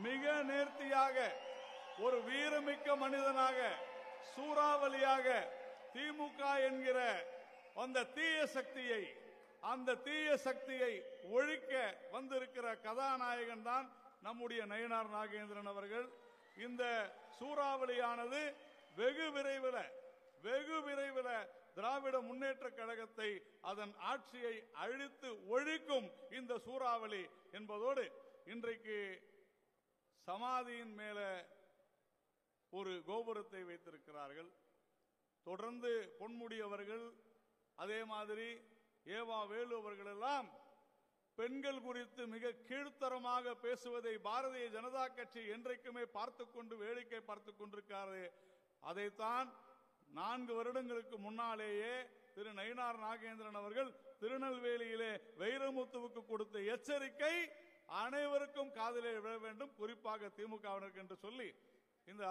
மிக நேர்த்தியாக ஒரு வீரமிக்க மனிதனாக சூறாவளியாக திமுக என்கிற அந்த தீய சக்தியை ஒழிக்க வந்திருக்கிற கதாநாயகன் தான் நம்முடைய நயினார் நாகேந்திரன் அவர்கள். இந்த சூறாவளியானது வெகு விரைவில் திராவிட முன்னேற்ற கழகத்தை அதன் ஆட்சியை அழித்து ஒழிக்கும் இந்த சூறாவளி என்பதோடு இன்றைக்கு சமாதியின் மேல ஒரு கோபுரத்தை வைத்திருக்கிறார்கள். தொடர்ந்து பொன்முடி அவர்கள், அதே மாதிரி ஏவா வேலு அவர்கள் எல்லாம் பெண்கள் குறித்து மிக கீழ்த்தரமாக பேசுவதை பாரதிய ஜனதா கட்சி என்றைக்குமே வேடிக்கை பார்த்துக் கொண்டிருக்கிறது. அதைத்தான் 4 வருடங்களுக்கு முன்னாலேயே திரு நயினார் நாகேந்திரன் அவர்கள் திருநெல்வேலியிலே வைரமுத்துவுக்கு கொடுத்த எச்சரிக்கை அனைவருக்கும் காதிலே விழ வேண்டும், குறிப்பாக திமுகவினருக்கு என்று சொல்லி இந்த